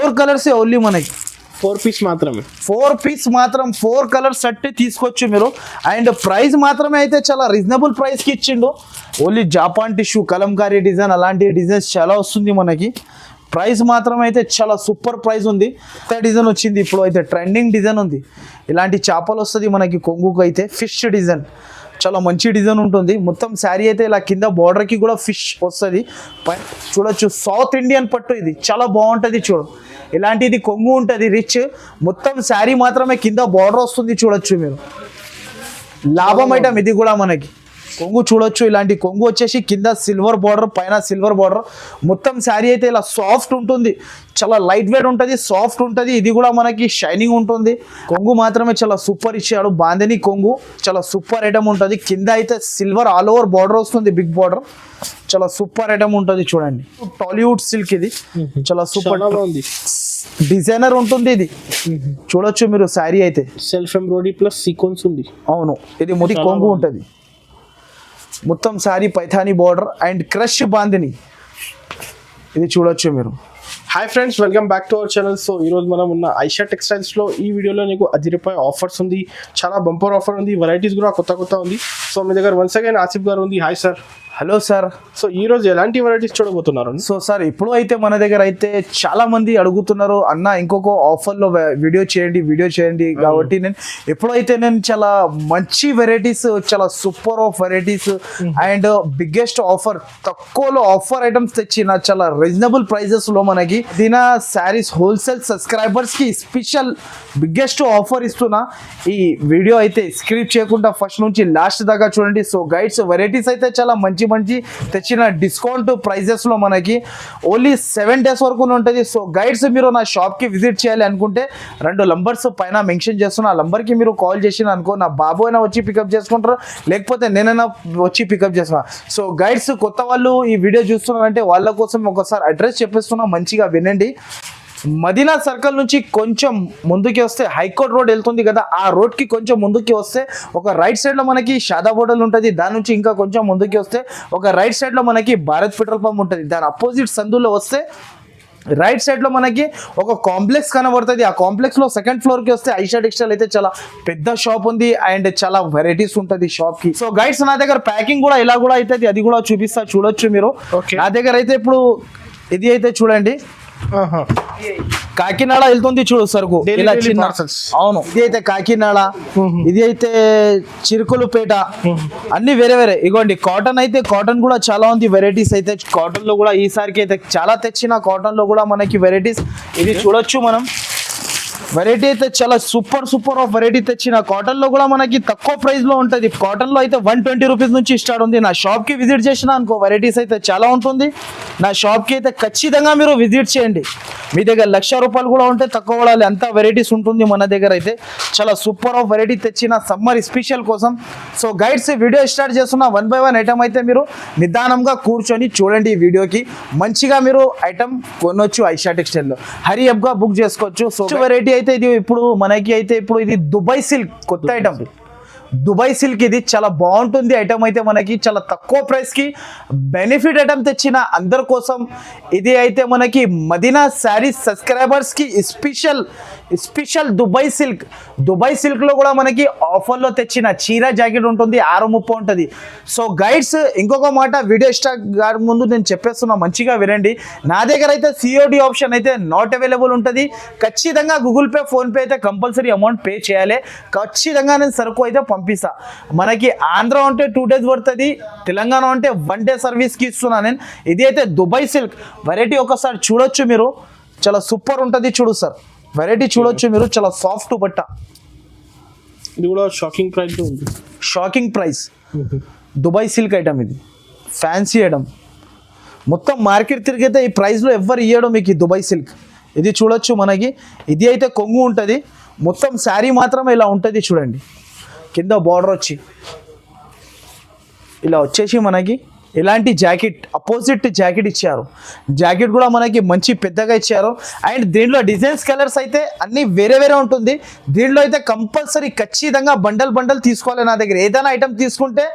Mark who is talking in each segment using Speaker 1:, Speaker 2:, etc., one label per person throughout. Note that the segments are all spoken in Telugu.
Speaker 1: 4 కలర్స్ ఓన్లీ మనకి
Speaker 2: 4 పీస్ మాత్రమే
Speaker 1: 4 పీస్ మాత్రం 4 కలర్ సెట్ తీసుకోవచ్చు మీరు. అండ్ ప్రైస్ మాత్రమే అయితే చాలా రీజనబుల్ ప్రైస్కి ఇచ్చిండు. Only Japan tissue Kalamkari design అలాంటి డిజైన్స్ చాలా వస్తుంది మనకి. ప్రైస్ మాత్రం అయితే చాలా సూపర్ ప్రైస్ ఉంది. డిజైన్ వచ్చింది ఇప్పుడు అయితే ట్రెండింగ్ డిజైన్ ఉంది. ఇలాంటి చేపలు వస్తుంది మనకి కొంగుకు అయితే ఫిష్ డిజైన్ చాలా మంచి డిజైన్ ఉంటుంది. మొత్తం శారీ అయితే ఇలా కింద బార్డర్కి కూడా ఫిష్ వస్తుంది. చూడొచ్చు సౌత్ ఇండియన్ పట్టు ఇది చాలా బాగుంటుంది. చూడు ఇలాంటిది కొంగు ఉంటుంది రిచ్. మొత్తం శారీ మాత్రమే కింద బార్డర్ వస్తుంది. చూడొచ్చు మీరు లాభం ఐటమ్ ఇది కూడా మనకి. కొంగు చూడొచ్చు ఇలాంటి కొంగు వచ్చేసి కింద సిల్వర్ బార్డర్ పైన సిల్వర్ బార్డర్. మొత్తం శారీ అయితే ఇలా సాఫ్ట్ ఉంటుంది. చాలా లైట్ వెయిట్ ఉంటుంది సాఫ్ట్ ఉంటుంది. ఇది కూడా మనకి షైనింగ్ ఉంటుంది. కొంగు మాత్రమే చాలా సూపర్ ఇచ్చాడు. బాందని కొంగు చాలా సూపర్ ఐటమ్ ఉంటుంది. కింద అయితే సిల్వర్ ఆల్ ఓవర్ బార్డర్ వస్తుంది బిగ్ బార్డర్. చాలా సూపర్ ఐటమ్ ఉంటుంది. చూడండి టాలీవుడ్ సిల్క్ ఇది చాలా సూపర్
Speaker 2: ఉంది.
Speaker 1: డిజైనర్ ఉంటుంది ఇది. చూడొచ్చు మీరు శారీ అయితే
Speaker 2: సెల్ఫ్ ఎంబ్రాయిడరీ ప్లస్ సీక్వెన్స్ ఉంది.
Speaker 1: అవును ఇది మొదటి కొంగు ఉంటుంది. మొత్తం sari Paithani border and crush bandhani ఇది చూడొచ్చు మీరు.
Speaker 2: Hi friends, welcome back to our channel. So ఈరోజు మనం ఉన్న ఐషా టెక్స్టైల్స్లో ఈ వీడియోలో నీకు 10 రూపాయల ఆఫర్స్ ఉంది. చాలా బంపర్ ఆఫర్ ఉంది. వెరైటీస్ కూడా కొత్త ఉంది. సో మీ దగ్గర వన్స్ అగైన్ ఆసిఫ్ గారు ఉంది. Hi sir.
Speaker 1: Hello sir.
Speaker 2: So ఈ రోజు ఎలాంటి వెరైటీస్ చూడబోతున్నారు?
Speaker 1: సో సార్ ఇప్పుడు అయితే మన దగ్గర అయితే చాలా మంది అడుగుతున్నారు అన్న ఇంకొక ఆఫర్లో వీడియో చేయండి కాబట్టి నేను చాలా మంచి వెరైటీస్ చాలా super of varieties and biggest offer తక్కువలో ఆఫర్ ఐటమ్స్ తెచ్చిన చాలా రీజనబుల్ ప్రైజెస్లో మనకి దీని శారీస్ హోల్సేల్ సబ్స్క్రైబర్స్కి స్పెషల్ బిగ్గెస్ట్ ఆఫర్ ఇస్తున్నా. ఈ వీడియో అయితే స్క్రిప్ట్ చేయకుండా ఫస్ట్ నుంచి లాస్ట్ దాకా చూడండి. సో గైడ్స్ వెరైటీస్ అయితే చాలా మంచి తెచ్చిన డిస్కౌంట్ ప్రైజెస్లో మనకి ఓన్లీ 7 days వరకు ఉంటుంది. సో గైడ్స్ మీరు నా షాప్కి విజిట్ చేయాలి అనుకుంటే 2 నంబర్స్ పైన మెన్షన్ చేస్తున్నా. ఆ నంబర్కి మీరు కాల్ చేసిన అనుకో నా బాబు అయినా వచ్చి పికప్ చేసుకుంటారు, లేకపోతే నేనైనా వచ్చి పికప్ చేస్తున్నా. సో గైడ్స్ కొత్త వాళ్ళు ఈ వీడియో చూస్తున్నారంటే వాళ్ళ కోసం ఒకసారి అడ్రస్ చెప్పేస్తున్నా, మంచిగా వినండి. మదీనా సర్కిల్ నుంచి కొంచెం ముందుకి వస్తే హైకోర్ట్ రోడ్ వెళ్తుంది కదా, ఆ రోడ్కి కొంచెం ముందుకి వస్తే ఒక రైట్ సైడ్లో మనకి షాదా హోటల్ ఉంటుంది. దాని నుంచి ఇంకా కొంచెం ముందుకి వస్తే ఒక రైట్ సైడ్లో మనకి భారత్ పెట్రోల్ పంప్ ఉంటుంది. దాని అపోజిట్ సందులో వస్తే రైట్ సైడ్లో మనకి ఒక కాంప్లెక్స్ కనబడుతుంది. ఆ కాంప్లెక్స్లో 2nd ఫ్లోర్కి వస్తే ఐషా టెక్స్టైల్ అయితే చాలా పెద్ద షాప్ ఉంది అండ్ చాలా వెరైటీస్ ఉంటుంది షాప్కి. సో గైడ్స్ నా దగ్గర ప్యాకింగ్ కూడా ఇలా కూడా అవుతుంది, అది కూడా చూపిస్తా చూడొచ్చు మీరు. నా దగ్గర అయితే ఇప్పుడు ఇది అయితే చూడండి కాకినాడ వెళ్తుంది చూడు సరుకు ఇలా చిన్న. అవును ఇది అయితే కాకినాడ, ఇది అయితే చిరుకులపేట, అన్ని వేరే వేరే. ఇగోండి కాటన్ అయితే కాటన్ కూడా చాలా ఉంది వెరైటీస్ అయితే. కాటన్ లో కూడా ఈసారికి అయితే చాలా తెచ్చిన కాటన్ లో కూడా మనకి వెరైటీస్ ఇది చూడొచ్చు మనం. వెరైటీ అయితే చాలా సూపర్ ఆఫ్ వెరైటీ తెచ్చిన. కాటన్ లో కూడా మనకి తక్కువ ప్రైస్ లో ఉంటుంది. కాటన్ లో అయితే 120 రూపీస్ నుంచి స్టార్ట్ ఉంది. నా షాప్ కి విజిట్ చేసిన అనుకో వెరైటీస్ అయితే చాలా ఉంటుంది. నా షాప్ కి అయితే ఖచ్చితంగా మీరు విజిట్ చేయండి. మీ దగ్గర 1,00,000 రూపాయలు కూడా ఉంటే తక్కువ కూడా ఎంత వెరైటీస్ ఉంటుంది మన దగ్గర అయితే. చాలా సూపర్ ఆఫ్ వెరైటీ తెచ్చిన సమ్మర్ స్పెషల్ కోసం. సో గైడ్స్ వీడియో స్టార్ట్ చేస్తున్న 1 by 1 ఐటమ్ అయితే మీరు నిదానంగా కూర్చొని చూడండి. ఈ వీడియోకి మంచిగా మీరు ఐటమ్ కొనొచ్చు ఐషా టెక్స్టైల్లో, హరి అప్గా బుక్ చేసుకోవచ్చు. సో వెరైటీ అయితే ఇది ఇప్పుడు మనకి అయితే ఇప్పుడు ఇది దుబాయ్ సిల్క్ కొత్త ఐటమ్. దుబాయ్ సిల్క్ ఇది చాలా బాగుంటుంది ఐటమ్ అయితే మనకి చాలా తక్కువ ప్రైస్కి బెనిఫిట్ ఐటమ్ తెచ్చిన అందరి కోసం. ఇది అయితే మనకి మదీనా శారీస్ సబ్స్క్రైబర్స్కి స్పెషల్ దుబాయ్ సిల్క్లో కూడా మనకి ఆఫర్లో తెచ్చిన చీర జాకెట్ ఉంటుంది 630 ఉంటుంది. సో గైడ్స్ ఇంకొక మాట వీడియో స్టార్ట్ ముందు నేను చెప్పేస్తున్నా, మంచిగా వినండి. నా దగ్గర అయితే COD ఆప్షన్ అయితే నాట్ అవైలబుల్ ఉంటుంది. ఖచ్చితంగా గూగుల్ పే ఫోన్పే అయితే కంపల్సరీ అమౌంట్ పే చేయాలి. ఖచ్చితంగా నేను సరుకు అయితే పంపిస్తా. మనకి ఆంధ్ర అంటే 2 days పడుతుంది, తెలంగాణ అంటే 1 day సర్వీస్కి ఇస్తున్నా నేను. ఇది అయితే దుబాయ్ సిల్క్ వెరైటీ ఒకసారి చూడొచ్చు మీరు, చాలా సూపర్ ఉంటుంది. చూడు సార్ వెరైటీ చూడొచ్చు మీరు, చాలా సాఫ్ట్ బట్ట.
Speaker 2: ఇది కూడా షాకింగ్ ప్రైస్ ఉంది.
Speaker 1: Shocking price Dubai silk item, ఇది ఫ్యాన్సీ ఐటమ్. మొత్తం మార్కెట్ తిరిగితే ఈ ప్రైస్లో ఎవ్వరు ఇయ్యడం మీకు ఈ దుబాయ్ సిల్క్. ఇది చూడొచ్చు మనకి. ఇది అయితే కొంగు ఉంటుంది. మొత్తం శారీ మాత్రమే ఇలా ఉంటుంది చూడండి. కింద బార్డర్ వచ్చి ఇలా వచ్చేసి మనకి ఇలాంటి జాకెట్ అపోజిట్ జాకెట్ ఇచ్చారు. జాకెట్ కూడా మనకి మంచి పెద్దగా ఇచ్చారు. అండ్ దీంట్లో డిజైన్స్ కలర్స్ అయితే అన్నీ వేరే ఉంటుంది. దీంట్లో అయితే కంపల్సరీ ఖచ్చితంగా బండల్ తీసుకోవాలి. నా దగ్గర ఏదైనా ఐటమ్ తీసుకుంటే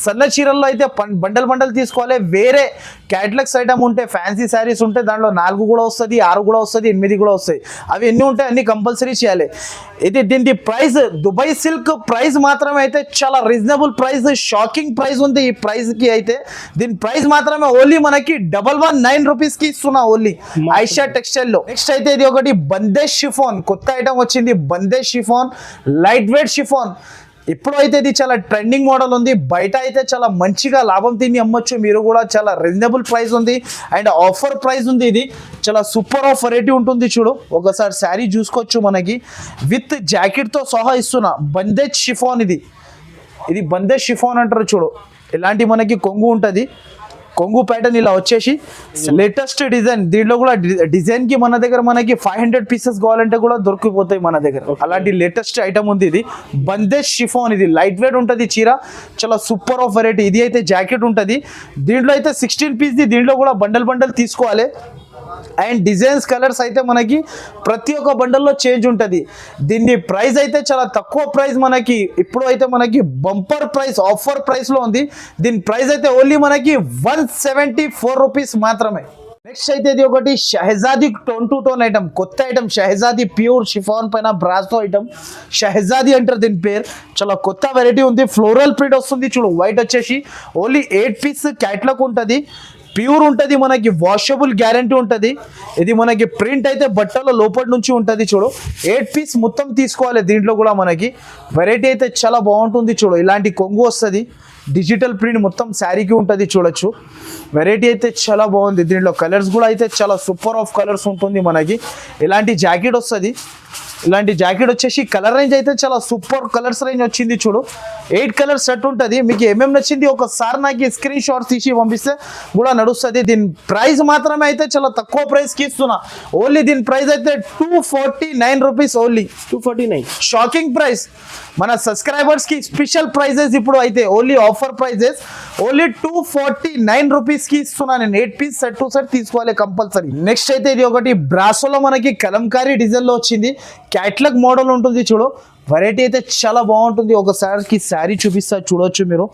Speaker 1: సన్న చీరల్లో అయితే బండల్ తీసుకోవాలి. వేరే క్యాటలాగ్స్ ఐటమ్ ఉంటే ఫ్యాన్సీ శారీస్ ఉంటే దాంట్లో 4 కూడా వస్తుంది, 6 కూడా వస్తుంది, 8 కూడా వస్తాయి. అవి ఎన్ని ఉంటాయి అన్ని కంపల్సరీ చేయాలి. ఇది దీని ప్రైస్ దుబాయ్ సిల్క్ ప్రైస్ మాత్రమే అయితే చాలా రీజనబుల్ ప్రైస్, షాకింగ్ ప్రైస్ ఉంది ఈ ప్రైస్ కి అయితే. దీని ప్రైస్ మాత్రమే ఓన్లీ మనకి 119 రూపీస్ కి ఇస్తున్నా ఓన్లీ ఐషా టెక్స్టైల్ లో. నెక్స్ట్ అయితే ఇది ఒకటి బందేజ్ షిఫాన్ కొత్త ఐటమ్ వచ్చింది. Bandhej chiffon light weight chiffon. ఇప్పుడు అయితే ఇది చాలా ట్రెండింగ్ మోడల్ ఉంది. బయట అయితే చాలా మంచిగా లాభం తిని అమ్మొచ్చు మీరు కూడా. చాలా రీజనబుల్ ప్రైస్ ఉంది అండ్ ఆఫర్ ప్రైస్ ఉంది. ఇది చాలా సూపర్ ఆఫ్ వెరైటీ ఉంటుంది చూడు. ఒకసారి శారీ చూసుకోవచ్చు మనకి విత్ జాకెట్తో సహా ఇస్తున్నా. బందేజ్ షిఫాన్ ఇది బందేజ్ షిఫాన్ అంటారు చూడు. ఇలాంటి మనకి కొంగు ఉంటుంది. కొంగు ప్యాటర్న్ ఇలా వచ్చేసి లేటెస్ట్ డిజైన్. దీంట్లో కూడా డిజైన్ కి మన దగ్గర మనకి 500 పీసెస్ కావాలంటే కూడా దొరికిపోతాయి మన దగ్గర. అలాంటి లేటెస్ట్ ఐటమ్ ఉంది. ఇది బందేజ్ షిఫాన్. ఇది లైట్ వెయిట్ ఉంటుంది చీర. చాలా సూపర్ ఆఫ్ వెరైటీ. ఇది అయితే జాకెట్ ఉంటుంది. దీంట్లో అయితే 16 పీస్. దీంట్లో కూడా బండల్ తీసుకోవాలి. అండ్ డిజైన్స్ కలర్స్ అయితే మనకి ప్రతి ఒక్క బండల్లో చేంజ్ ఉంటుంది. దీని ప్రైస్ అయితే చాలా తక్కువ ప్రైస్ మనకి. ఇప్పుడు అయితే మనకి బంపర్ ప్రైస్ ఆఫర్ ప్రైస్లో ఉంది. దీని ప్రైస్ అయితే ఓన్లీ మనకి 174 రూపీస్ మాత్రమే. నెక్స్ట్ అయితే ఇది ఒకటి షహజాదీ టోన్ టు టోన్ ఐటమ్. కొత్త ఐటమ్ షహజాదీ ప్యూర్ షిఫాన్ పైన బ్రాస్తో ఐటమ్. షహజాదీ అంటారు దీని పేరు. చాలా కొత్త వెరైటీ ఉంది. ఫ్లోరల్ ప్రింట్ వస్తుంది చూడు. వైట్ వచ్చేసి ఓన్లీ 8 పీస్ క్యాట్లాగ్ ఉంటుంది. ప్యూర్ ఉంటుంది మనకి. వాషబుల్ గ్యారంటీ ఉంటుంది. ఇది మనకి ప్రింట్ అయితే బట్టల లోపల నుంచి ఉంటుంది చూడు. 8 పీస్ మొత్తం తీసుకోవాలి. దీంట్లో కూడా మనకి వెరైటీ అయితే చాలా బాగుంటుంది చూడు. ఇలాంటి కొంగు వస్తుంది. డిజిటల్ ప్రింట్ మొత్తం శారీకి ఉంటుంది చూడొచ్చు. వెరైటీ అయితే చాలా బాగుంది. దీంట్లో కలర్స్ కూడా అయితే చాలా సూపర్ ఆఫ్ కలర్స్ ఉంటుంది మనకి. ఇలాంటి జాకెట్ వస్తుంది. ఇలాంటి జాకెట్ వచ్చేసి కలర్ రేంజ్ అయితే చాలా సూపర్ కలర్స్ రేంజ్ వచ్చింది చూడు. 8 కలర్స్ సెట్ ఉంటుంది. మీకు ఏమేమి నచ్చింది ఒకసారి నాకు స్క్రీన్ షాట్స్ తీసి పంపిస్తే కూడా నడుస్తుంది. దీని ప్రైస్ మాత్రమే అయితే చాలా తక్కువ ప్రైస్కి ఇస్తున్నా. ఓన్లీ దీని ప్రైస్ అయితే 249 రూపీస్ ఓన్లీ. 249 shocking price. మన సబ్స్క్రైబర్స్కి స్పెషల్ ప్రైజెస్ ఇప్పుడు అయితే ఓన్లీ ఆఫర్ ప్రైజెస్. ఓన్లీ 249 రూపీస్కి ఇస్తున్నా నేను. 8 పీస్ సెట్ టు సెట్ తీసుకోవాలి కంపల్సరీ. నెక్స్ట్ అయితే ఇది ఒకటి బ్రాసోలో మనకి కలంకారీ డిజైన్లో వచ్చింది. క్యాట్లాగ్ మోడల్ ఉంటుంది చూడు. వెరైటీ అయితే చాలా బాగుంటుంది. ఒకసారికి శారీ చూపిస్తా చూడవచ్చు మీరు.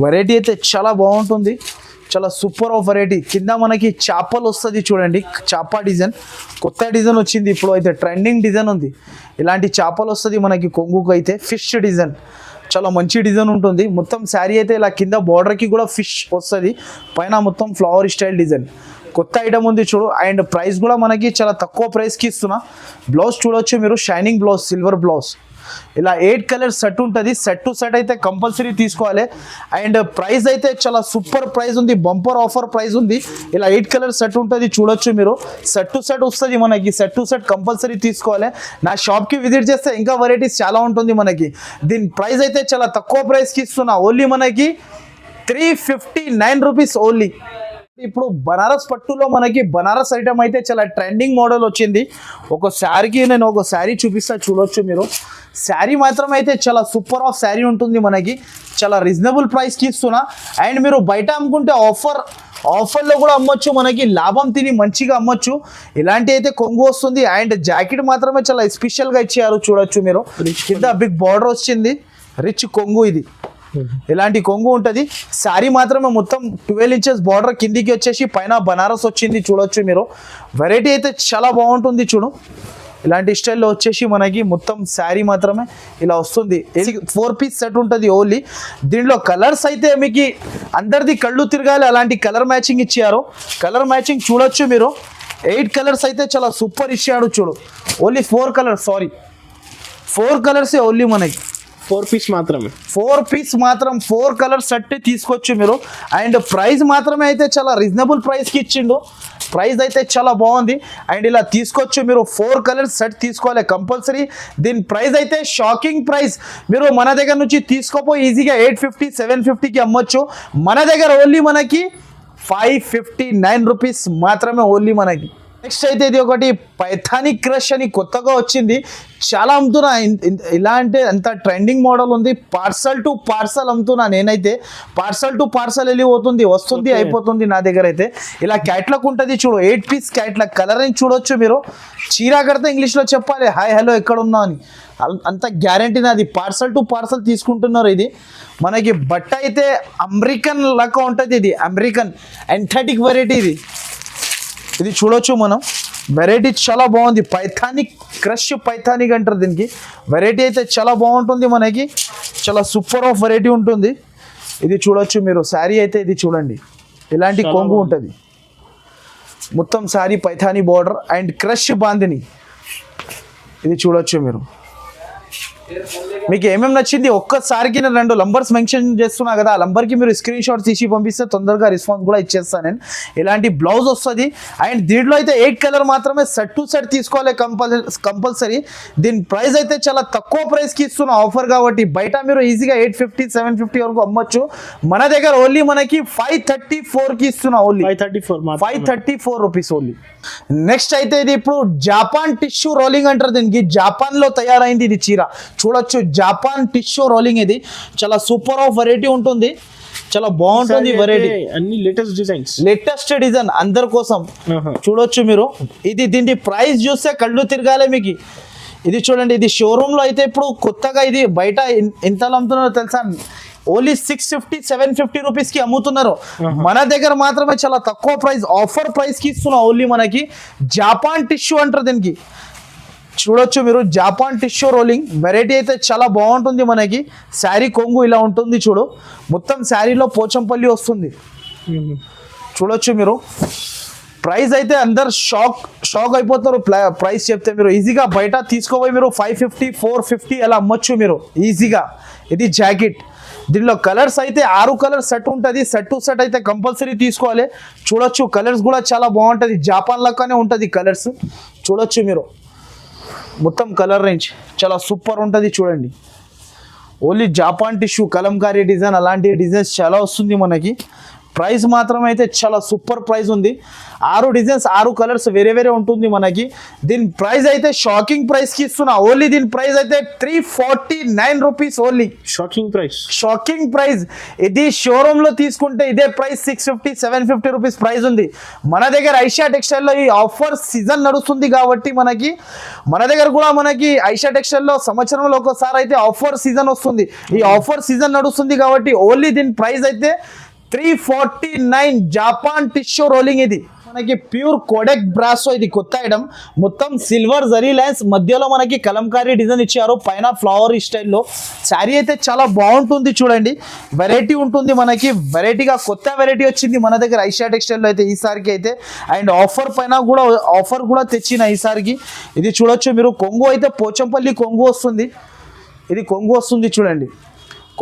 Speaker 1: వెరైటీ అయితే చాలా బాగుంటుంది. చాలా సూపర్ ఆఫ్ వెరైటీ. కింద మనకి చాపలు వస్తుంది చూడండి. చాపా డిజైన్ కొత్త డిజైన్ వచ్చింది. ఇప్పుడు అయితే ట్రెండింగ్ డిజైన్ ఉంది. ఇలాంటి చాపలు వస్తుంది మనకి. కొంగుకు అయితే ఫిష్ డిజైన్ చాలా మంచి డిజైన్ ఉంటుంది. మొత్తం శారీ అయితే ఇలా కింద బార్డర్కి కూడా ఫిష్ వస్తుంది. పైన మొత్తం ఫ్లవర్ స్టైల్ డిజైన్. కొత్త ఐటమ్ ఉంది చూడు. అండ్ ప్రైస్ కూడా మనకి చాలా తక్కువ ప్రైస్కి ఇస్తున్నా. బ్లౌజ్ చూడవచ్చు మీరు. Shining blouse, silver blouse. ఇలా 8 కలర్స్ సెట్ ఉంటుంది. సెట్ టు సెట్ అయితే కంపల్సరీ తీసుకోవాలి. అండ్ ప్రైస్ అయితే చాలా సూపర్ ప్రైస్ ఉంది. బంపర్ ఆఫర్ ప్రైస్ ఉంది. ఇలా 8 కలర్స్ సెట్ ఉంటుంది చూడొచ్చు మీరు. సెట్ టు సెట్ వస్తుంది మనకి. సెట్ టు సెట్ కంపల్సరీ తీసుకోవాలి. నా షాప్కి విజిట్ చేస్తే ఇంకా వెరైటీస్ చాలా ఉంటుంది మనకి. దీని ప్రైస్ అయితే చాలా తక్కువ ప్రైస్కి ఇస్తున్నా. ఓన్లీ మనకి 359 రూపీస్ ఓన్లీ. ఇప్పుడు బనారస్ పట్టులో మనకి బనారస్ ఐటమ్ అయితే చాలా ట్రెండింగ్ మోడల్ వచ్చింది. ఒక శారీ చూపిస్తా చూడొచ్చు మీరు. శారీ మాత్రం అయితే చాలా సూపర్ ఆఫ్ శారీ ఉంటుంది మనకి. చాలా రీజనబుల్ ప్రైస్కి ఇస్తున్నా. అండ్ మీరు బయట అమ్ముకుంటే ఆఫర్లో కూడా అమ్మొచ్చు. మనకి లాభం తిని మంచిగా అమ్మొచ్చు. ఇలాంటి అయితే కొంగు వస్తుంది. అండ్ జాకెట్ మాత్రమే చాలా స్పెషల్గా ఇచ్చారు చూడొచ్చు మీరు. కింద బిగ్ బార్డర్ వచ్చింది. రిచ్ కొంగు ఇది. ఇలాంటి కొంగు ఉంటుంది. శారీ మాత్రమే మొత్తం 12 ఇంచెస్ బార్డర్ కిందికి వచ్చేసి పైన బనారస్ వచ్చింది చూడొచ్చు మీరు. వెరైటీ అయితే చాలా బాగుంటుంది చూడు. ఇలాంటి స్టైల్లో వచ్చేసి మనకి మొత్తం శారీ మాత్రమే ఇలా వస్తుంది. 4 పీస్ సెట్ ఉంటుంది ఓన్లీ. దీంట్లో కలర్స్ అయితే మీకు అందరిది కళ్ళు తిరగాలి అలాంటి కలర్ మ్యాచింగ్ ఇచ్చారు. కలర్ మ్యాచింగ్ చూడొచ్చు మీరు. 8 కలర్స్ అయితే చాలా సూపర్ ఇచ్చాడు చూడు. ఓన్లీ 4 కలర్స్ 4 కలర్సే ఓన్లీ మనకి.
Speaker 2: 4 పీస్ మాత్రమే.
Speaker 1: 4 పీస్ మాత్రం 4 కలర్ సెట్ తీసుకోవచ్చు మీరు. అండ్ ప్రైస్ మాత్రమే అయితే చాలా రీజనబుల్ ప్రైస్కి ఇచ్చిండు. ప్రైస్ అయితే చాలా బాగుంది. అండ్ ఇలా తీసుకోవచ్చు మీరు. 4 కలర్స్ సెట్ తీసుకోవాలి కంపల్సరీ. దీని ప్రైస్ అయితే షాకింగ్ ప్రైస్. మీరు మన దగ్గర నుంచి తీసుకోపోయి ఈజీగా 850 750కి అమ్మొచ్చు. మన దగ్గర ఓన్లీ మనకి 559 రూపీస్ మాత్రమే ఓన్లీ మనకి. నెక్స్ట్ అయితే ఇది ఒకటి పైథానీ క్రష్ అని కొత్తగా వచ్చింది, చాలా అమ్ముతున్నా. ఇలా అంటే అంత ట్రెండింగ్ మోడల్ ఉంది. పార్సల్ టు పార్సల్ అమ్ముతున్నా నేనైతే. పార్సల్ టు పార్సల్ వెళ్ళిపోతుంది, వస్తుంది, అయిపోతుంది నా దగ్గర అయితే. ఇలా క్యాట్లాగ్ ఉంటుంది చూడు, 8 పీస్ క్యాట్లాగ్. కలర్ అని చూడొచ్చు మీరు. చీర కడితే ఇంగ్లీష్లో చెప్పాలి హాయ్ హలో ఎక్కడ ఉన్నా అని, అంత గ్యారంటీ నాది. పార్సల్ టు పార్సల్ తీసుకుంటున్నారు. ఇది మనకి బట్ట అయితే అమెరికన్ లాగా ఉంటుంది. ఇది అమెరికన్ ఎంథెటిక్ వెరైటీ. ఇది చూడొచ్చు మనం. వెరైటీ చాలా బాగుంది. పైథానిక్ క్రష్ పైథానిక్ అంటారు దీనికి. వెరైటీ అయితే చాలా బాగుంటుంది మనకి, చాలా సూపర్ ఆఫ్ వెరైటీ ఉంటుంది. ఇది చూడొచ్చు మీరు. శారీ అయితే ఇది చూడండి, ఇలాంటి కొంగు ఉంటుంది. మొత్తం sari Paithani border and crush bandhani. ఇది చూడొచ్చు మీరు. మీకు ఏమేమి నచ్చింది ఒక్కసారికి నేను 2 నంబర్స్ మెన్షన్ చేస్తున్నా కదా, ఆ నంబర్కి మీరు స్క్రీన్ షాట్ తీసి పంపిస్తే తొందరగా రెస్పాన్స్ కూడా ఇచ్చేస్తాను నేను. ఇలాంటి బ్లౌజ్ వస్తుంది. అండ్ దీంట్లో అయితే 8 కలర్ మాత్రమే సెట్ టు సెట్ తీసుకోవాలి కంపల్సరీ. దీని ప్రైస్ అయితే చాలా తక్కువ ప్రైస్కి ఇస్తున్నా ఆఫర్ కాబట్టి. బయట మీరు ఈజీగా 850 750 వరకు అమ్మొచ్చు. మన దగ్గర ఓన్లీ మనకి 534కి ఇస్తున్నా. Only 534 rupees only. నెక్స్ట్ అయితే ఇది ఇప్పుడు జాపాన్ టిష్యూ రోలింగ్ అంటారు దీనికి. జాపాన్లో తయారైంది ఇది చీర. చూడొచ్చు జాపాన్ టిష్యూ రోలింగ్. ఇది చాలా సూపర్ ఆఫ్ వెరైటీ ఉంటుంది, చాలా బాగుంటుంది వెరైటీ.
Speaker 2: అన్ని
Speaker 1: లేటెస్ట్ డిజైన్ అందరి కోసం. చూడొచ్చు మీరు. ఇది దీని ప్రైస్ చూస్తే కళ్ళు తిరగాలి మీకు. ఇది చూడండి, ఇది షోరూమ్ లో అయితే ఇప్పుడు కొత్తగా ఇది బయట ఎంతలో అమ్ముతున్నారో తెలుసా? ఓన్లీ 650 750 రూపీస్కి అమ్ముతున్నారు. మన దగ్గర మాత్రమే చాలా తక్కువ ప్రైస్, ఆఫర్ ప్రైస్కి ఇస్తున్నాం. ఓన్లీ మనకి జాపాన్ టిష్యూ అంటారు దీనికి. చూడొచ్చు మీరు, జాపాన్ టిష్యూ రోలింగ్ వెరైటీ అయితే చాలా బాగుంటుంది మనకి. శారీ కొంగు ఇలా ఉంటుంది చూడు. మొత్తం శారీలో పోచంపల్లి వస్తుంది. చూడొచ్చు మీరు. ప్రైస్ అయితే అందరు షాక్ అయిపోతారు ప్రైస్ చెప్తే. మీరు ఈజీగా బయట తీసుకోపోయి మీరు 550 450 అలా అమ్మొచ్చు మీరు ఈజీగా. ఇది జాకెట్. దీనిలో కలర్స్ అయితే 6 కలర్ సెట్ ఉంటుంది. సెట్ టు సెట్ అయితే కంపల్సరీ తీసుకోవాలి. చూడొచ్చు కలర్స్ కూడా చాలా బాగుంటుంది. జాపాన్ లాగానే ఉంటుంది కలర్స్. చూడొచ్చు మీరు. మొత్తం కలర్ రేంజ్ చాలా సూపర్ ఉంటుంది చూడండి. Only Japan tissue Kalamkari design అలాంటి డిజైన్స్ చాలా వస్తుంది మనకి. ప్రైస్ మాత్రం అయితే చాలా సూపర్ ప్రైస్ ఉంది. 6 డిజైన్స్ 6 కలర్స్ వేరే వేరే ఉంటుంది మనకి. దీని ప్రైస్ అయితే షాకింగ్ ప్రైస్కి ఇస్తున్నా. ఓన్లీ దీని ప్రైస్ అయితే 349 రూపీస్ ఓన్లీ. Shocking price. ఇది షోరూంలో తీసుకుంటే ఇదే ప్రైస్ 650 750 రూపీస్ ప్రైస్ ఉంది. మన దగ్గర ఐషా టెక్స్టైల్లో ఈ ఆఫర్ సీజన్ నడుస్తుంది కాబట్టి మన దగ్గర కూడా మనకి ఐషా టెక్స్టైల్లో సంవత్సరంలో ఒకసారి అయితే ఆఫర్ సీజన్ వస్తుంది. ఈ ఆఫర్ సీజన్ నడుస్తుంది కాబట్టి ఓన్లీ దీని ప్రైస్ అయితే 349 జాపాన్ టిష్యూ రోలింగ్. ఇది మనకి ప్యూర్ కోడెక్ బ్రాసో. ఇది కొత్త ఐటమ్. మొత్తం సిల్వర్ జరీ లైన్స్ మధ్యలో మనకి కలంకారీ డిజైన్ ఇచ్చారు, పైన ఫ్లవర్ స్టైల్లో. శారీ అయితే చాలా బాగుంటుంది చూడండి. వెరైటీ ఉంటుంది మనకి. వెరైటీగా కొత్త వెరైటీ వచ్చింది మన దగ్గర ఐషా టెక్స్టైల్లో అయితే ఈసారికి అయితే. అండ్ ఆఫర్ కూడా తెచ్చిన ఈసారికి. ఇది చూడొచ్చు మీరు. కొంగు అయితే పోచంపల్లి కొంగు వస్తుంది. ఇది కొంగు వస్తుంది చూడండి.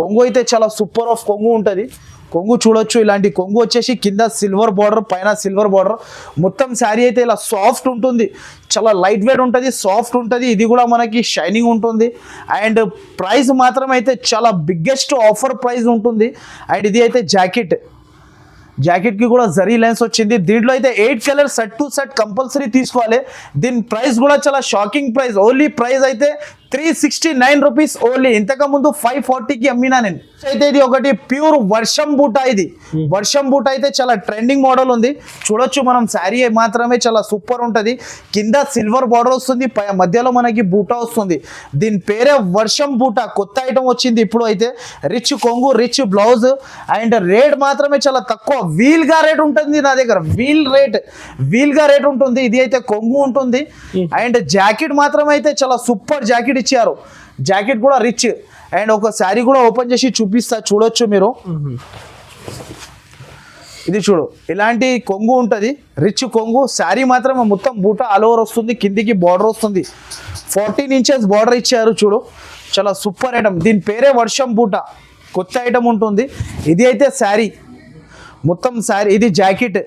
Speaker 1: కొంగు అయితే చాలా సూపర్ ఆఫ్ కొంగు ఉంటుంది. కొంగు చూడొచ్చు. ఇలాంటి కొంగు వచ్చేసి కింద సిల్వర్ బార్డర్, పైన సిల్వర్ బార్డర్. మొత్తం శారీ అయితే ఇలా సాఫ్ట్ ఉంటుంది, చాలా లైట్ వెయిట్ ఉంటుంది, సాఫ్ట్ ఉంటుంది. ఇది కూడా మనకి షైనింగ్ ఉంటుంది. అండ్ ప్రైస్ మాత్రం అయితే చాలా బిగ్గెస్ట్ ఆఫర్ ప్రైస్ ఉంటుంది. అండ్ ఇది అయితే జాకెట్కి కూడా జరీ లైన్స్ వచ్చింది. దీంట్లో అయితే 8 colour set to set compulsory తీసుకోవాలి. దీని ప్రైస్ కూడా చాలా షాకింగ్ ప్రైస్. ఓన్లీ ప్రైస్ అయితే 369 రూపీస్ ఓన్లీ. ఇంతకుముందు 540కి అమ్మినా నేను. అయితే ఇది ఒకటి ప్యూర్ వర్షం బూటా. ఇది వర్షం బూటా అయితే చాలా ట్రెండింగ్ మోడల్ ఉంది. చూడొచ్చు మనం. శారీ మాత్రమే చాలా సూపర్ ఉంటుంది. కింద సిల్వర్ బార్డర్ వస్తుంది, మధ్యలో మనకి బూటా వస్తుంది. దీని పేరే వర్షం బూటా. కొత్త ఐటమ్ వచ్చింది ఇప్పుడు అయితే. రిచ్ కొంగు, రిచ్ బ్లౌజ్. అండ్ రేట్ మాత్రమే చాలా తక్కువ. వీల్గా రేట్ ఉంటుంది నా దగ్గర. వీల్గా రేట్ ఉంటుంది. ఇది అయితే కొంగు ఉంటుంది. అండ్ జాకెట్ మాత్రం అయితే చాలా సూపర్ జాకెట్ ఇచ్చారు. జాకెట్ కూడా రిచ్. అండ్ ఒక శారీ కూడా ఓపెన్ చేసి చూపిస్తా. చూడొచ్చు మీరు. ఇది చూడు, ఇలాంటి కొంగు ఉంటుంది, రిచ్ కొంగు. శారీ మాత్రం మొత్తం బూట ఆల్ ఓవర్ వస్తుంది. కిందికి బార్డర్ వస్తుంది. 14 ఇంచెస్ బార్డర్ ఇచ్చారు చూడు. చాలా సూపర్ ఐటమ్. దీని పేరే వర్షం బూట. కొత్త ఐటమ్ ఉంటుంది. ఇది అయితే శారీ, మొత్తం శారీ. ఇది జాకెట్.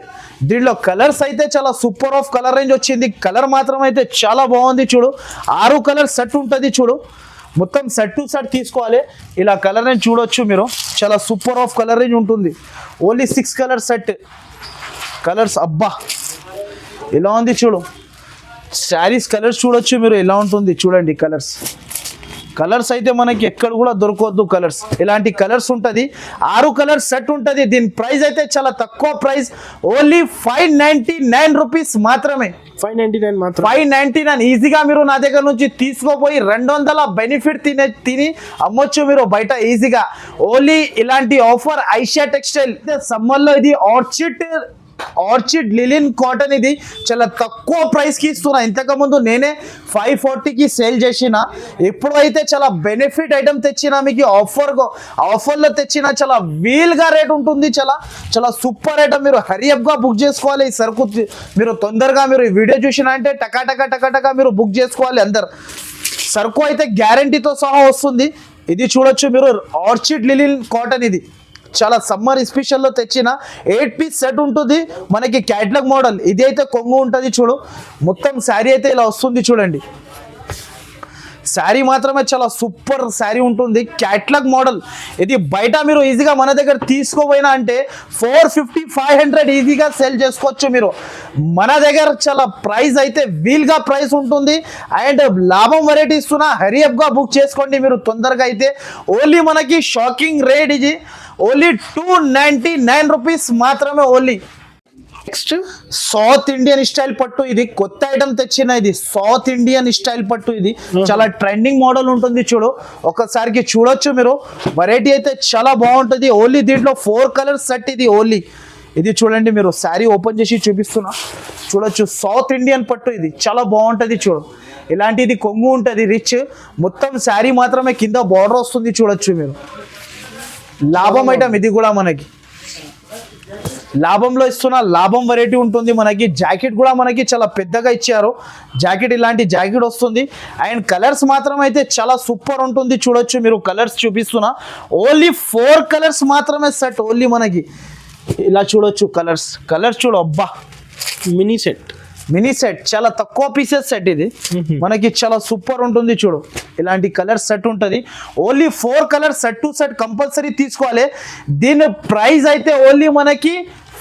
Speaker 1: దీంట్లో కలర్స్ అయితే చాలా సూపర్ ఆఫ్ కలర్ రేంజ్ వచ్చింది. కలర్ మాత్రం అయితే చాలా బాగుంది చూడు. 6 కలర్ సెట్ ఉంటుంది చూడు. మొత్తం సెట్ టు సెట్ తీసుకోవాలి. ఇలా కలర్ రేంజ్ చూడొచ్చు మీరు. చాలా సూపర్ ఆఫ్ కలర్ రేంజ్ ఉంటుంది. Only 6 colour set. కలర్స్ అబ్బా ఇలా ఉంది చూడు. శారీస్ కలర్స్ చూడొచ్చు మీరు, ఎలా ఉంటుంది చూడండి. కలర్స్ అయితే మనకి ఎక్కడ కూడా దొరకవద్దు. కలర్స్ ఇలాంటి కలర్స్ ఉంటుంది. 6 కలర్స్ సెట్ ఉంటుంది. దీని ప్రైస్ అయితే చాలా తక్కువ ప్రైస్, ఓన్లీ 599 రూపీస్ మాత్రమే.
Speaker 2: 599 మాత్రం.
Speaker 1: 599 ఈజీగా మీరు నా దగ్గర నుంచి తీసుకోపోయి 200 బెనిఫిట్ తిని అమ్మొచ్చు మీరు బయట ఈజీగా. ఓన్లీ ఇలాంటి ఆఫర్ ఐషా టెక్స్టైల్. సమ్మర్లో ఇది ఆర్చిడ్ లిలిన్ కాటన్, ఇది చాలా తక్కువ ప్రైస్కి ఇస్తున్నా. ఇంతకుముందు నేనే 540కి సేల్ చేసిన. ఎప్పుడైతే చాలా బెనిఫిట్ ఐటమ్ తెచ్చినా మీకు ఆఫర్లో తెచ్చిన చాలా వీల్గా రేట్ ఉంటుంది. చాలా సూపర్ ఐటమ్. మీరు హరియప్గా బుక్ చేసుకోవాలి ఈ సరుకు. మీరు తొందరగా మీరు ఈ వీడియో చూసినా అంటే టకా మీరు బుక్ చేసుకోవాలి. అందరు సరుకు అయితే గ్యారంటీతో సహా వస్తుంది. ఇది చూడొచ్చు మీరు, ఆర్చిడ్ లిలిన్ కాటన్. ఇది చాలా సమ్మర్ స్పెషల్లో తెచ్చిన 8 పీస్ సెట్ ఉంటుంది మనకి. Catalogue model. ఇది అయితే కొంగు ఉంటుంది చూడు. మొత్తం శారీ అయితే ఇలా వస్తుంది చూడండి. శారీ మాత్రమే చాలా సూపర్ శారీ ఉంటుంది. Catalogue model. ఇది బయట మీరు ఈజీగా మన దగ్గర తీసుకోపోయినా అంటే 450-500 ఈజీగా సేల్ చేసుకోవచ్చు మీరు. మన దగ్గర చాలా ప్రైస్ అయితే వీల్గా ప్రైస్ ఉంటుంది. అండ్ లాభం వెరైటీ ఇస్తున్నా, హరియప్గా బుక్ చేసుకోండి మీరు తొందరగా. అయితే ఓన్లీ మనకి షాకింగ్ రేట్ ఇది, ఓన్లీ 299 రూపీస్ మాత్రమే only. Next south Indian style పట్టు. ఇది కొత్త ఐటమ్ తెచ్చిన. ఇది సౌత్ ఇండియన్ స్టైల్ పట్టు. ఇది చాలా ట్రెండింగ్ మోడల్ ఉంటుంది చూడు. ఒకసారికి చూడొచ్చు మీరు. వెరైటీ అయితే చాలా బాగుంటుంది. ఓన్లీ దీంట్లో 4 కలర్స్ సెట్. ఇది ఓన్లీ ఇది చూడండి మీరు. శారీ ఓపెన్ చేసి చూపిస్తున్నా చూడొచ్చు. సౌత్ ఇండియన్ పట్టు. ఇది చాలా బాగుంటుంది చూడు. ఇలాంటిది కొంగు ఉంటుంది రిచ్. మొత్తం శారీ మాత్రమే కింద బార్డర్ వస్తుంది చూడొచ్చు మీరు. లాభం ఐటమ్ ఇది కూడా మనకి. లాభంలో ఇస్తున్న లాభం వెరైటీ ఉంటుంది మనకి. జాకెట్ కూడా మనకి చాలా పెద్దగా ఇచ్చారు. జాకెట్ ఇలాంటి జాకెట్ వస్తుంది. అండ్ కలర్స్ మాత్రం అయితే చాలా సూపర్ ఉంటుంది చూడొచ్చు మీరు. కలర్స్ చూపిస్తున్నా. ఓన్లీ 4 కలర్స్ మాత్రమే సెట్ ఓన్లీ మనకి. ఇలా చూడొచ్చు కలర్స్ చూడు. అబ్బా, మినీ సెట్ చాలా తక్కువ పీసెస్ సెట్. ఇది మనకి చాలా సూపర్ ఉంటుంది చూడు. ఇలాంటి కలర్ సెట్ ఉంటుంది. Only 4 colour set to set compulsory తీసుకోవాలి. దీని ప్రైస్ అయితే ఓన్లీ మనకి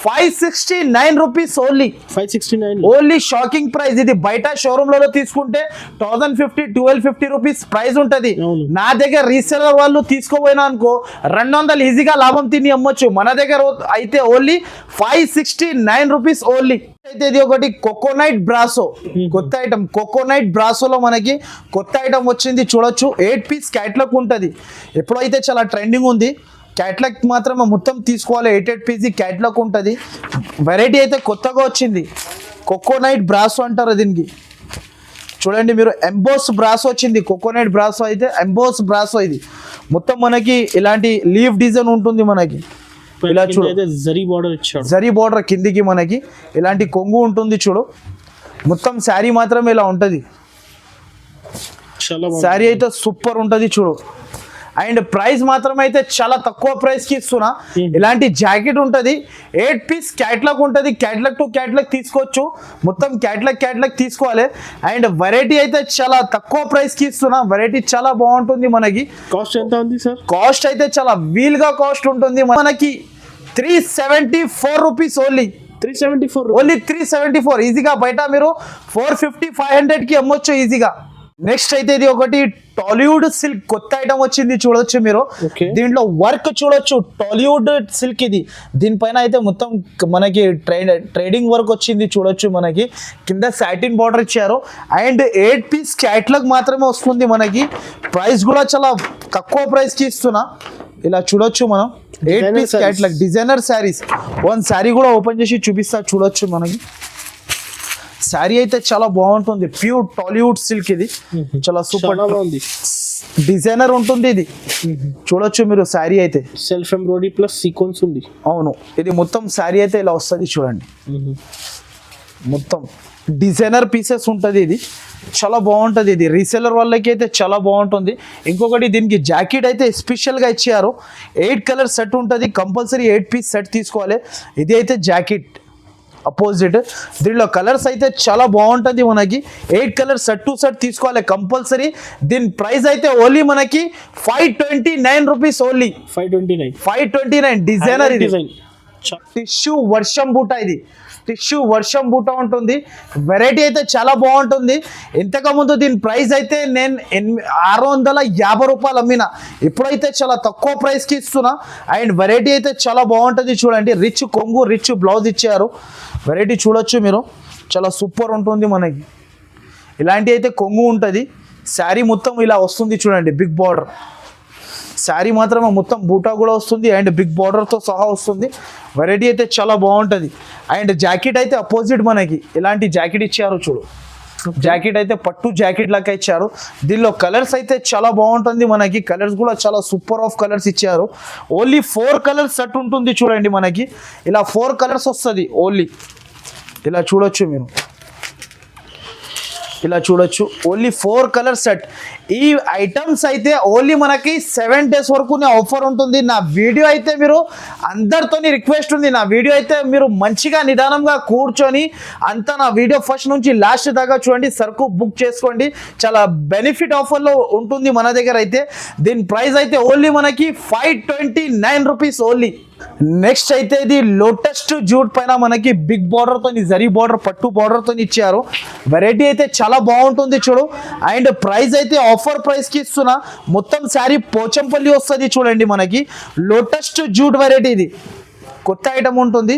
Speaker 1: 569 rupees only.
Speaker 2: 569
Speaker 1: only shocking price. ఇది బయట షోరూమ్లలో తీసుకుంటే 1050-1250 రూపీస్ ప్రైస్ ఉంటుంది. నా దగ్గర రీసెలర్ వాళ్ళు తీసుకోపోయినా అనుకో 200 ఈజీగా లాభం తిని అమ్మొచ్చు. మన దగ్గర అయితే ఓన్లీ 569 రూపీస్ ఓన్లీ. అయితే ఇది ఒకటి కోకోనట్ బ్రాసో కొత్త ఐటమ్. కోకోనట్ బ్రాసోలో మనకి కొత్త ఐటమ్ వచ్చింది చూడొచ్చు. 8 పీస్ క్యాట్లాగ్ ఉంటుంది. ఎప్పుడైతే చాలా ట్రెండింగ్ ఉంది. క్యాట్లాగ్ మాత్రమే మొత్తం తీసుకోవాలి. 8 పీస్ క్యాట్లాగ్ ఉంటుంది. వెరైటీ అయితే కొత్తగా వచ్చింది. కోకోనట్ బ్రాసో అంటారు దీనికి. చూడండి మీరు, ఎంబోస్ బ్రాసో వచ్చింది. కోకోనట్ బ్రాసో అయితే ఎంబోస్ బ్రాసో. ఇది మొత్తం మనకి ఇలాంటి లీఫ్ డిజైన్ ఉంటుంది మనకి. ఇలా చూడు, జరీ బార్డర్ కిందికి మనకి ఇలాంటి కొంగు ఉంటుంది చూడు. మొత్తం శారీ మాత్రమే ఇలా ఉంటుంది. శారీ అయితే సూపర్ ఉంటుంది చూడు. అండ్ ప్రైస్ మాత్రం అయితే చాలా తక్కువ ప్రైస్కి ఇస్తున్నా. ఇలాంటి జాకెట్ ఉంటుంది. 8 పీస్ క్యాట్లాగ్ ఉంటుంది. క్యాట్లాగ్ టు క్యాట్లాగ్ తీసుకోవచ్చు. మొత్తం క్యాట్లాగ్ తీసుకోవాలి. అండ్ వెరైటీ అయితే చాలా తక్కువ ప్రైస్కి ఇస్తున్నా. వెరైటీ చాలా బాగుంటుంది మనకి.
Speaker 2: కాస్ట్ ఎంత ఉంది సార్?
Speaker 1: కాస్ట్ అయితే చాలా వీల్గా కాస్ట్ ఉంటుంది మనకి. 374 రూపీస్ ఓన్లీ.
Speaker 2: 374
Speaker 1: ఓన్లీ 374. ఈజీగా బయట మీరు 450-500కి అమ్మొచ్చు ఈజీగా. నెక్స్ట్ అయితే ఇది ఒకటి టాలీవుడ్ సిల్క్ కొత్త ఐటమ్ వచ్చింది చూడొచ్చు మీరు. దీంట్లో వర్క్ చూడొచ్చు. టాలీవుడ్ సిల్క్ ఇది. దీనిపైన అయితే మొత్తం మనకి ట్రేడింగ్ వర్క్ వచ్చింది చూడొచ్చు మనకి. కింద సాటిన్ బార్డర్ ఇచ్చారు. అండ్ 8 పీస్ క్యాట్లాగ్ మాత్రమే వస్తుంది మనకి. ప్రైస్ కూడా చాలా తక్కువ ప్రైస్కి ఇస్తున్నా. ఇలా చూడొచ్చు మనం. 8 piece catalogue designer saris. One sari కూడా ఓపెన్ చేసి చూపిస్తా చూడొచ్చు మనకి. శారీ అయితే చాలా బాగుంటుంది. Pure Tollywood silk. ఇది చాలా సూపర్
Speaker 2: ఉంది.
Speaker 1: డిజైనర్ ఉంటుంది ఇది. చూడొచ్చు మీరు. శారీ అయితే
Speaker 2: సెల్ఫ్ ఎంబ్రాయిడరీ ప్లస్ సీక్వెన్స్ ఉంది.
Speaker 1: అవును. ఇది మొత్తం శారీ అయితే ఇలా వస్తుంది చూడండి. మొత్తం డిజైనర్ పీసెస్ ఉంటుంది. ఇది చాలా బాగుంటుంది. ఇది రీసెలర్ వాళ్ళకి అయితే చాలా బాగుంటుంది. ఇంకొకటి దీనికి జాకెట్ అయితే స్పెషల్గా ఇచ్చారు. 8 కలర్ సెట్ ఉంటుంది. కంపల్సరీ 8 పీస్ సెట్ తీసుకోవాలి. ఇది అయితే జాకెట్ అపోజిట్. దీనిలో కలర్స్ అయితే చాలా బాగుంటుంది మనకి. 8 కలర్ సెట్ టు సెట్ తీసుకోవాలి కంపల్సరీ. దీని ప్రైస్ అయితే ఓన్లీ మనకి 529 రూపీస్ ఓన్లీ.
Speaker 2: 529
Speaker 1: డిజైనర్ ఇది. టిష్యూ వర్షం బూట ఇది. టిష్యూ వర్షం బూట ఉంటుంది. వెరైటీ అయితే చాలా బాగుంటుంది. ఇంతకుముందు దీని ప్రైస్ అయితే నేను 650 రూపాయలు అమ్మిన, ఇప్పుడైతే చాలా తక్కువ ప్రైస్కి ఇస్తున్నా. అండ్ వెరైటీ అయితే చాలా బాగుంటుంది. చూడండి, రిచ్ కొంగు, రిచ్ బ్లౌజ్ ఇచ్చారు. వెరైటీ చూడొచ్చు మీరు, చాలా సూపర్ ఉంటుంది. మనకి ఇలాంటి అయితే కొంగు ఉంటుంది. శారీ మొత్తం ఇలా వస్తుంది చూడండి, బిగ్ బార్డర్ శారీ మాత్రమే, మొత్తం బూటా కూడా వస్తుంది అండ్ బిగ్ బార్డర్తో సహా వస్తుంది. వెరైటీ అయితే చాలా బాగుంటుంది. అండ్ జాకెట్ అయితే అపోజిట్ మనకి ఇలాంటి జాకెట్ ఇచ్చారు చూడు. జాకెట్ అయితే పట్టు జాకెట్ లాగా ఇచ్చారు. దీనిలో కలర్స్ అయితే చాలా బాగుంటుంది. మనకి కలర్స్ కూడా చాలా సూపర్ ఆఫ్ కలర్స్ ఇచ్చారు. ఓన్లీ 4 కలర్స్ సెట్ ఉంటుంది చూడండి. మనకి ఇలా 4 కలర్స్ వస్తుంది ఓన్లీ. ఇలా చూడొచ్చు మీరు, ఇలా చూడొచ్చు, ఓన్లీ 4 కలర్ సెట్. ఈ ఐటమ్స్ అయితే ఓన్లీ మనకి 7 days వరకు ఆఫర్ ఉంటుంది. నా వీడియో అయితే మీరు అందరితోని రిక్వెస్ట్ ఉంది, నా వీడియో అయితే మీరు మంచిగా నిదానంగా కూర్చొని అంతా నా వీడియో ఫస్ట్ నుంచి లాస్ట్ దాకా చూడండి, సరుకు బుక్ చేసుకోండి. చాలా బెనిఫిట్ ఆఫర్లో ఉంటుంది మన దగ్గర అయితే. దీని ప్రైస్ అయితే ఓన్లీ మనకి 529 రూపీస్ ఓన్లీ. నెక్స్ట్ అయితే ఇది లోటస్ట్ జూట్ పైన మనకి బిగ్ బార్డర్తో, జరీ బార్డర్, పట్టు బార్డర్తో ఇచ్చారు. వెరైటీ అయితే చాలా బాగుంటుంది చూడు. అండ్ ప్రైస్ అయితే ఆఫర్ ప్రైస్కి ఇస్తున్నా. మొత్తం శారీ పోచంపల్లి వస్తుంది చూడండి. మనకి లోటస్ట్ జూట్ వెరైటీ, ఇది కొత్త ఐటమ్ ఉంటుంది.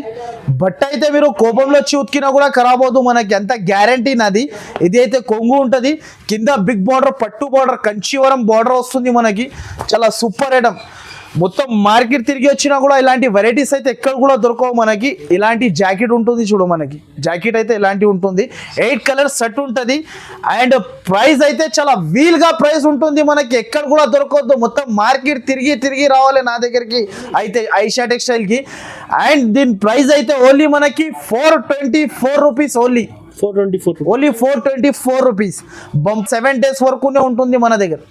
Speaker 1: బట్ట అయితే మీరు కోపంలో వచ్చి ఉతికినా కూడా ఖరాబ్ అవదు, మనకి ఎంత గ్యారంటీ నాది. ఇది అయితే కొంగు ఉంటుంది, కింద బిగ్ బార్డర్, పట్టు బార్డర్, కంచీవరం బార్డర్ వస్తుంది. మనకి చాలా సూపర్ ఐటమ్. మొత్తం మార్కెట్ తిరిగి వచ్చినా కూడా ఇలాంటి వెరైటీస్ అయితే ఎక్కడ కూడా దొరకవు మనకి. ఇలాంటి జాకెట్ ఉంటుంది చూడు, మనకి జాకెట్ అయితే ఇలాంటి ఉంటుంది. 8 కలర్స్ సెట్ ఉంటుంది. అండ్ ప్రైస్ అయితే చాలా వీల్గా ప్రైస్ ఉంటుంది. మనకి ఎక్కడ కూడా దొరకవద్దు, మొత్తం మార్కెట్ తిరిగి రావాలి నా దగ్గరికి అయితే ఐషా టెక్స్టైల్కి. అండ్ దీని ప్రైస్ అయితే ఓన్లీ మనకి 424 రూపీస్ ఓన్లీ. 424 రూపీస్. 7 days వరకునే ఉంటుంది మన దగ్గర.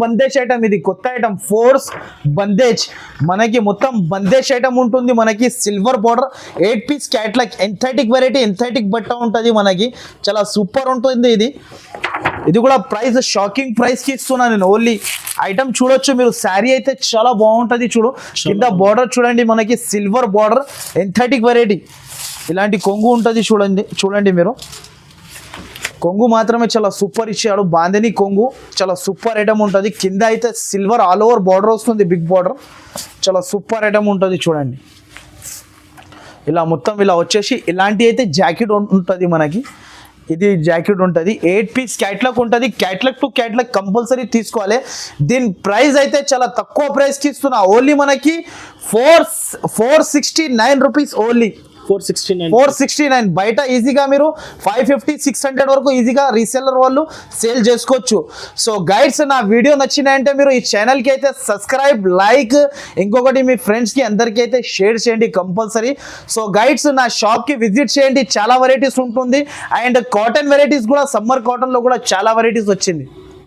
Speaker 1: బందేజ్ ఐటమ్, ఇది కొత్త ఐటమ్, ఫోర్స్ బందేజ్. మనకి మొత్తం బందేజ్ ఐటమ్ ఉంటుంది. మనకి సిల్వర్ బార్డర్, 8 piece క్యాట్లాగ్, ఎంథైటిక్ వెరైటీ, ఎంథైటిక్ బట్ట ఉంటుంది. మనకి చాలా సూపర్ ఉంటుంది ఇది. ఇది కూడా ప్రైస్ షాకింగ్ ప్రైస్కి ఇస్తున్నాను నేను. ఓన్లీ ఐటమ్ చూడొచ్చు మీరు. శారీ అయితే చాలా బాగుంటుంది చూడు. కింద బార్డర్ చూడండి, మనకి సిల్వర్ బార్డర్, ఎంథైటిక్ వెరైటీ. ఇలాంటి కొంగు ఉంటుంది చూడండి మీరు. కొంగు మాత్రమే చాలా సూపర్ ఇచ్చాడు. బాందని కొంగు చాలా సూపర్ ఐటమ్ ఉంటుంది. కింద అయితే సిల్వర్ ఆల్ ఓవర్ బార్డర్ వస్తుంది, బిగ్ బార్డర్. చాలా సూపర్ ఐటమ్ ఉంటుంది చూడండి. ఇలా మొత్తం ఇలా వచ్చేసి ఇలాంటి అయితే జాకెట్ ఉంటుంది మనకి. ఇది జాకెట్ ఉంటుంది. 8 piece క్యాట్లాగ్ ఉంటుంది. క్యాట్లాగ్ టు క్యాట్లాగ్ కంపల్సరీ తీసుకోవాలి. దీని ప్రైస్ అయితే చాలా తక్కువ ప్రైస్కి ఇస్తున్నా. ఓన్లీ మనకి 469 రూపీస్ ఓన్లీ. 469. బయట ఈజీగా మీరు 550-600 వరకు ఈజీగా రీసెల్లర్ వాళ్ళు సేల్ చేసుకోవచ్చు. సో గైడ్స్, నా వీడియో నచ్చినాయంటే మీరు ఈ ఛానల్కి అయితే సబ్స్క్రైబ్, లైక్, ఇంకొకటి మీ ఫ్రెండ్స్కి అందరికీ అయితే షేర్ చేయండి కంపల్సరీ. సో గైడ్స్, నా షాప్కి విజిట్ చేయండి, చాలా వెరైటీస్ ఉంటుంది. అండ్ కాటన్ వెరైటీస్ కూడా, సమ్మర్ కాటన్లో కూడా చాలా వెరైటీస్ వచ్చింది.